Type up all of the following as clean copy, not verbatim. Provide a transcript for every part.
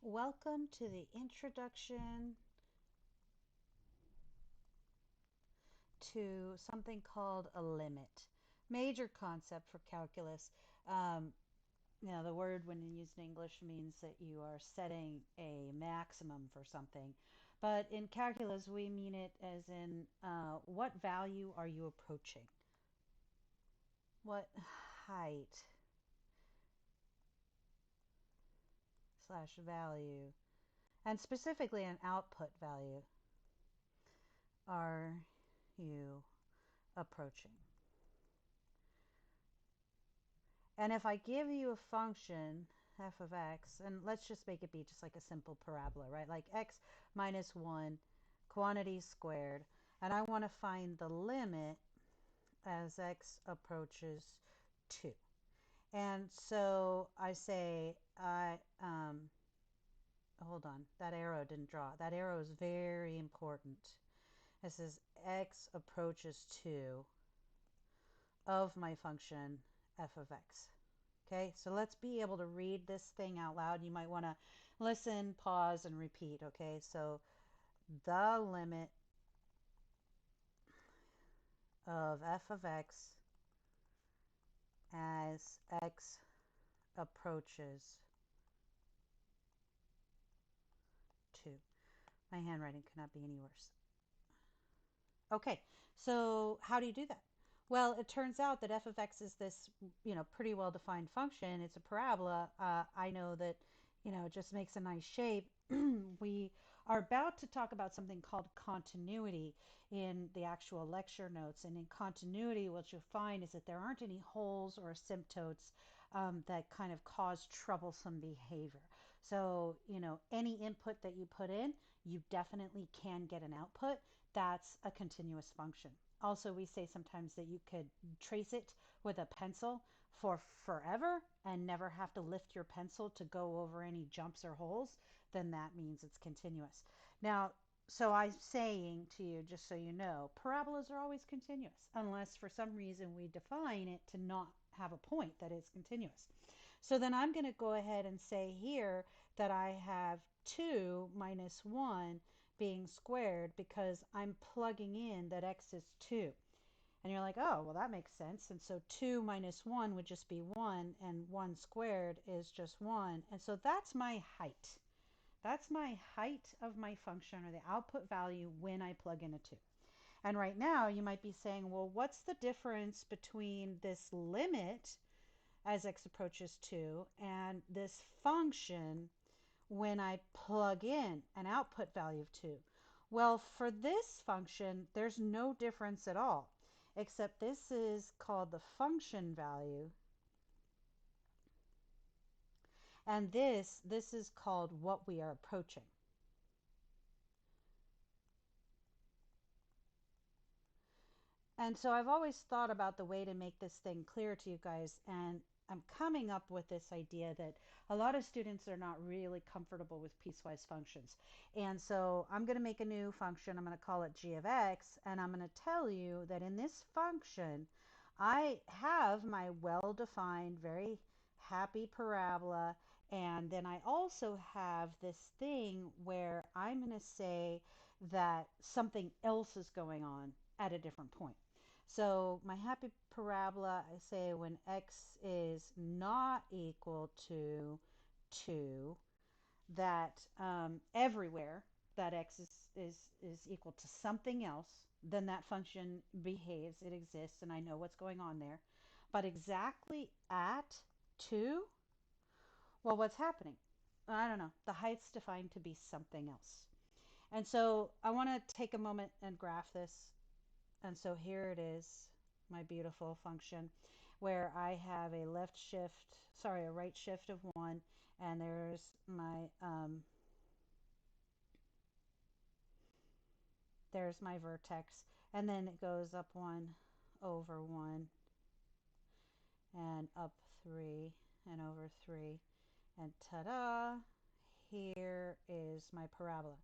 Welcome to the introduction to something called a limit. Major concept for calculus. Um, the word when used in English means that you are setting a maximum for something. But in calculus, we mean it as in what value are you approaching? What height slash value, and specifically an output value, are you approaching? And if I give you a function, f of x, and let's just make it be just like a simple parabola, right? Like x minus 1, quantity squared, and I want to find the limit as x approaches 2. And so I say, hold on, that arrow didn't draw. That arrow is very important. It says x approaches 2 of my function f of x. Okay, so let's be able to read this thing out loud. You might want to listen, pause, and repeat. Okay, so the limit of f of x as x approaches 2. My handwriting could not be any worse. Okay, so how do you do that? Well, it turns out that f of x is this, pretty well defined function. It's a parabola. I know that, it just makes a nice shape. We are about to talk about something called continuity in the actual lecture notes. And in continuity, what you'll find is that there aren't any holes or asymptotes that kind of cause troublesome behavior. So, any input that you put in, you definitely can get an output. That's a continuous function. Also, we say sometimes that you could trace it with a pencil for forever and never have to lift your pencil to go over any jumps or holes, then that means it's continuous. Now, so I'm saying to you, just so you know, parabolas are always continuous, unless for some reason we define it to not have a point that is continuous. So then I'm going to go ahead and say here that I have 2 minus 1 being squared because I'm plugging in that x is 2. And you're like, oh, well, that makes sense. And so 2 minus 1 would just be 1, and 1 squared is just 1. And so that's my height. That's my height of my function, or the output value, when I plug in a 2. And right now you might be saying, well, what's the difference between this limit as x approaches 2 and this function when I plug in an output value of 2? Well, for this function, there's no difference at all, except this is called the function value, and this is called what we are approaching. And so I've always thought about the way to make this thing clear to you guys, and I'm coming up with this idea that a lot of students are not really comfortable with piecewise functions. And so I'm going to make a new function. I'm going to call it g of x, and I'm going to tell you that in this function, I have my well-defined, very happy parabola, and then I also have this thing where I'm going to say that something else is going on at a different point. So my happy parabola, I say when x is not equal to 2, that everywhere that x is equal to something else, then that function behaves, it exists, and I know what's going on there. But exactly at 2, well, what's happening? I don't know. The height's defined to be something else. And so I want to take a moment and graph this. And so here it is, my beautiful function, where I have a a right shift of 1, and there's my vertex, and then it goes up 1 over 1 and up 3 and over 3, and ta-da, here is my parabola.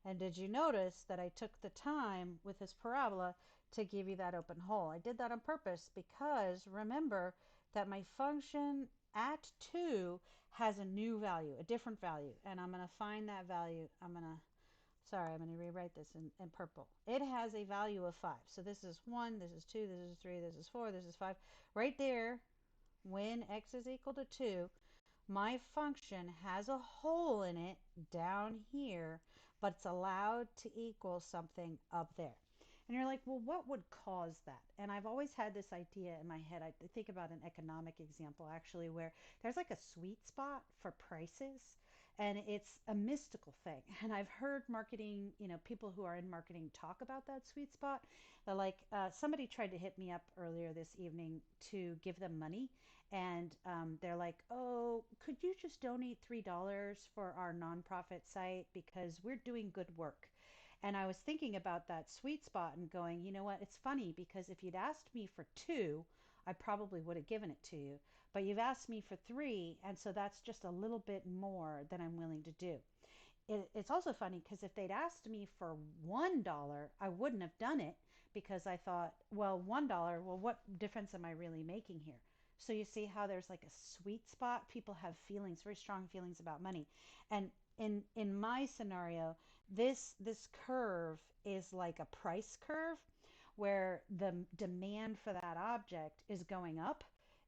And did you notice that I took the time with this parabola to give you that open hole? I did that on purpose because remember that my function at 2 has a new value, a different value. And I'm going to find that value. I'm going to rewrite this in purple. It has a value of 5. So this is 1, this is 2, this is 3, this is 4, this is 5. Right there, when x is equal to 2, my function has a hole in it down here, but it's allowed to equal something up there. And you're like, well, what would cause that? And I've always had this idea in my head. I think about an economic example actually, where there's like a sweet spot for prices, and it's a mystical thing. And I've heard marketing, people who are in marketing talk about that sweet spot. They're like, somebody tried to hit me up earlier this evening to give them money, and they're like, oh, could you just donate $3 for our nonprofit site because we're doing good work? And I was thinking about that sweet spot and going, you know what? It's funny because if you'd asked me for 2, I probably would have given it to you. But you've asked me for 3, and so that's just a little bit more than I'm willing to do. It's also funny because if they'd asked me for $1, I wouldn't have done it because I thought, well, $1, well, what difference am I really making here? So you see how there's like a sweet spot. People have feelings, very strong feelings about money. And in my scenario, this curve is like a price curve where the demand for that object is going up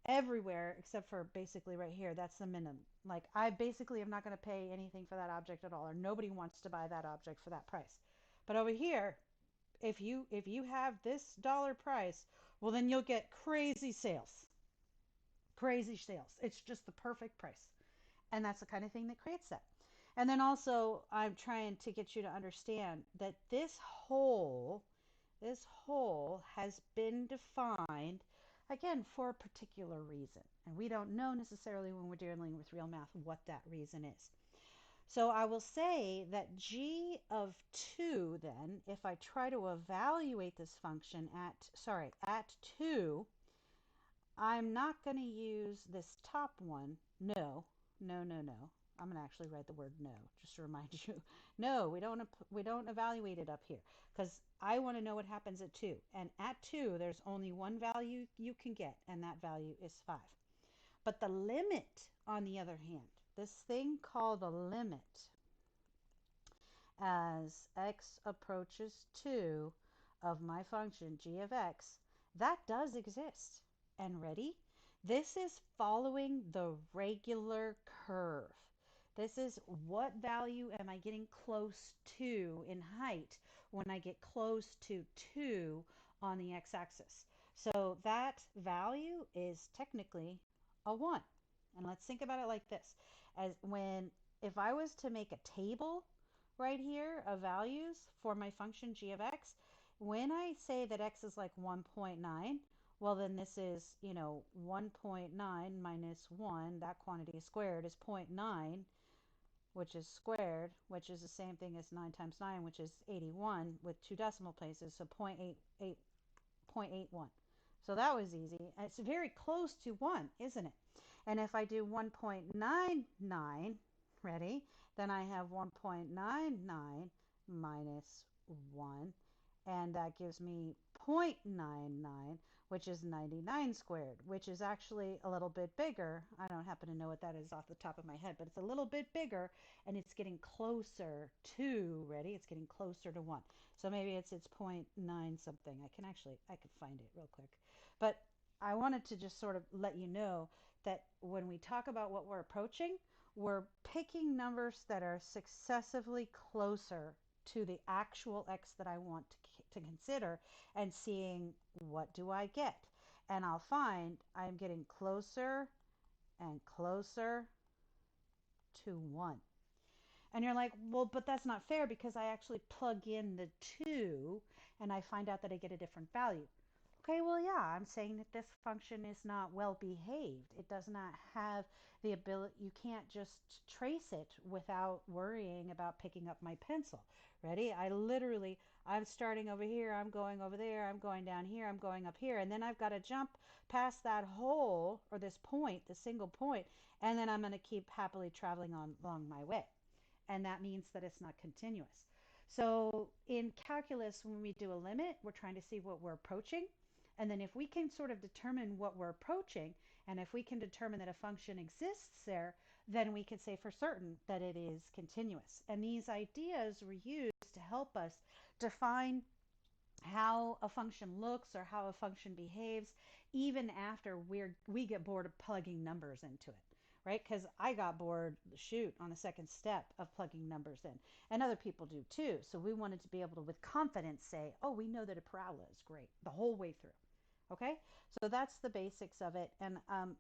everywhere except for basically right here. That's the minimum. Like I basically am not going to pay anything for that object at all, or nobody wants to buy that object for that price. But over here, if you have this dollar price, well then you'll get crazy sales. Crazy sales. It's just the perfect price. And that's the kind of thing that creates that. And then also I'm trying to get you to understand that this whole has been defined again for a particular reason. And we don't know necessarily when we're dealing with real math what that reason is. So I will say that g of 2 then, if I try to evaluate this function at 2, I'm not going to use this top one. No, no, no, no. I'm going to actually write the word no, just to remind you. No, we don't evaluate it up here because I want to know what happens at 2. And at 2, there's only one value you can get, and that value is 5. But the limit, on the other hand, this thing called a limit, as x approaches 2 of my function g of x, that does exist. And ready? This is following the regular curve. This is what value am I getting close to in height when I get close to 2 on the x-axis. So that value is technically a 1. And let's think about it like this. If I was to make a table right here of values for my function g of x, when I say that x is like 1.9, well then this is, 1.9 minus 1, that quantity squared is zero point 0.9, which is squared, which is the same thing as 9 times 9, which is 81 with 2 decimal places, so 0.81. So that was easy. It's very close to 1, isn't it? And if I do 1.99, ready? Then I have 1.99 minus 1, and that gives me 0.99, which is 99 squared, which is actually a little bit bigger. I don't happen to know what that is off the top of my head, but it's a little bit bigger, and it's getting closer to, ready? It's getting closer to 1. So maybe it's zero point 0.9 something. I could find it real quick. But I wanted to just sort of let you know that when we talk about what we're approaching, we're picking numbers that are successively closer to the actual x that I want to consider and seeing what do I get. And I'll find I'm getting closer and closer to 1. And you're like, well, but that's not fair because I actually plug in the 2 and I find out that I get a different value. Okay, well, yeah, I'm saying that this function is not well behaved. It does not have the ability, you can't just trace it without worrying about picking up my pencil. Ready? I'm starting over here, I'm going over there, I'm going down here, I'm going up here, and then I've got to jump past that hole or this point, the single point, and then I'm going to keep happily traveling on along my way. And that means that it's not continuous. So in calculus, when we do a limit, we're trying to see what we're approaching. And then if we can sort of determine what we're approaching And if we can determine that a function exists there, then we can say for certain that it is continuous. And these ideas were used to help us define how a function looks or how a function behaves, even after we get bored of plugging numbers into it, right? Because I got bored, shoot, on the second step of plugging numbers in, and other people do too. So we wanted to be able to, with confidence, say, oh, we know that a parabola is great the whole way through. Okay, so that's the basics of it. And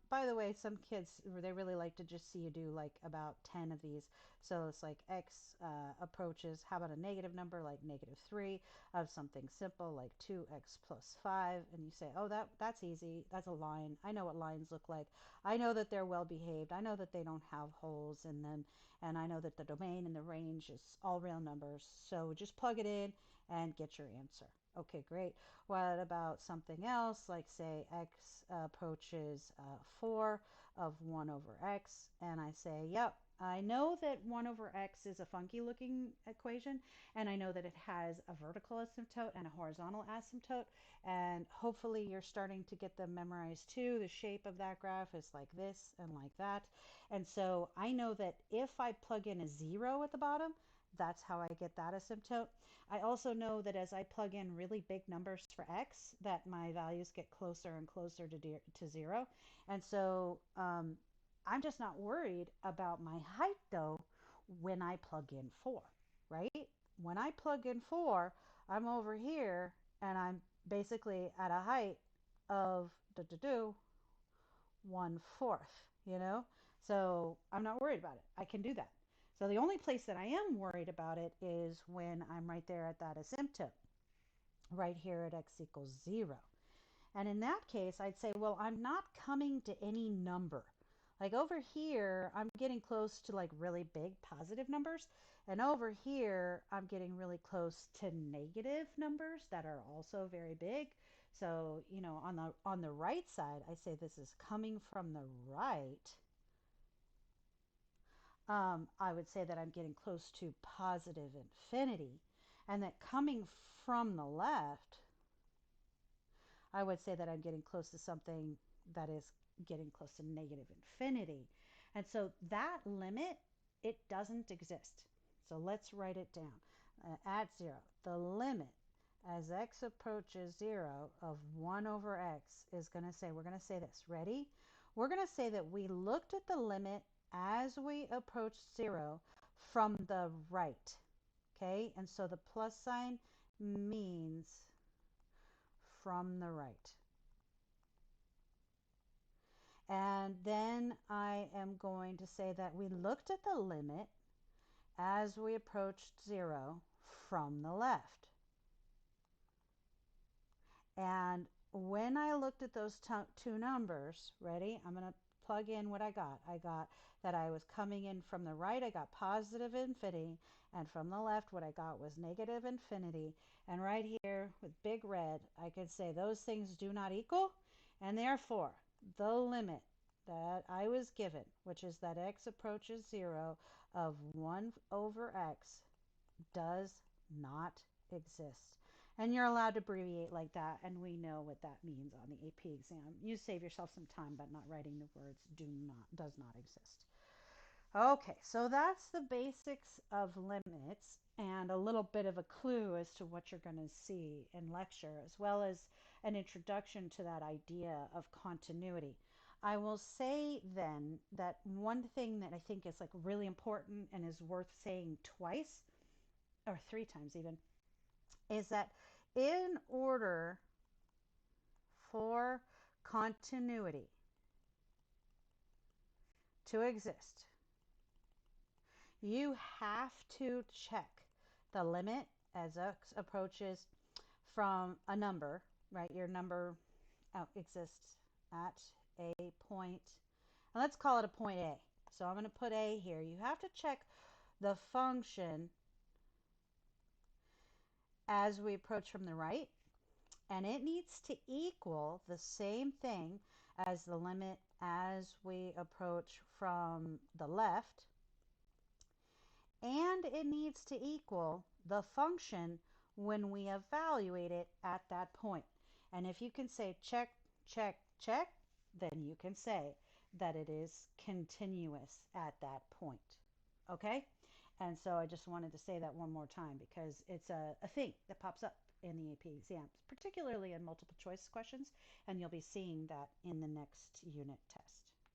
by the way, some kids, they really like to just see you do like about 10 of these. So it's like x approaches, how about a negative number like -3 of something simple like 2x plus 5. And you say, oh, that's easy. That's a line. I know what lines look like. I know that they're well behaved. I know that they don't have holes in them. And I know that the domain and the range is all real numbers. So just plug it in and get your answer. Okay, great. What about something else, like say x approaches 4 of 1 over x, and I say, yep, I know that 1 over x is a funky looking equation, and I know that it has a vertical asymptote and a horizontal asymptote, and hopefully you're starting to get them memorized too. The shape of that graph is like this and like that, and so I know that if I plug in a 0 at the bottom, that's how I get that asymptote. I also know that as I plug in really big numbers for x, that my values get closer and closer to 0. And so I'm just not worried about my height, though, when I plug in 4, right? When I plug in 4, I'm over here, and I'm basically at a height of 1/4, you know? So I'm not worried about it. I can do that. So the only place that I am worried about it is when I'm right there at that asymptote, right here at x equals 0. And in that case, I'd say, well, I'm not coming to any number. Like over here, I'm getting close to like really big positive numbers. And over here, I'm getting really close to negative numbers that are also very big. So, you know, on the right side, I say this is coming from the right. I would say that I'm getting close to positive infinity. And that coming from the left, I would say that I'm getting close to something that is getting close to negative infinity. And so that limit, it doesn't exist. So let's write it down. At 0, the limit as x approaches 0 of 1 over x is going to say, we're going to say this. Ready? We're going to say that we looked at the limit as we approached 0 from the right. Okay? And so the plus sign means from the right. And then I am going to say that we looked at the limit as we approached 0 from the left. And when I looked at those two numbers, ready? I'm going to plug in what I got. I got that I was coming in from the right, I got positive infinity, and from the left, what I got was negative infinity. And right here with big red, I could say those things do not equal, and therefore the limit that I was given, which is that x approaches 0 of 1 over x, does not exist. And you're allowed to abbreviate like that, and we know what that means on the AP exam. You save yourself some time by not writing the words does not exist. Okay, so that's the basics of limits and a little bit of a clue as to what you're going to see in lecture, as well as an introduction to that idea of continuity. I will say then that one thing that I think is like really important and is worth saying twice or 3 times even, is that in order for continuity to exist, you have to check the limit as x approaches from a number, right? Your number exists at a point, and let's call it a point A. So I'm going to put A here. You have to check the function as we approach from the right, and it needs to equal the same thing as the limit as we approach from the left, and it needs to equal the function when we evaluate it at that point. And if you can say check, check, check, then you can say that it is continuous at that point. Okay? And so I just wanted to say that one more time because it's a thing that pops up in the AP exams, particularly in multiple choice questions, and you'll be seeing that in the next unit test.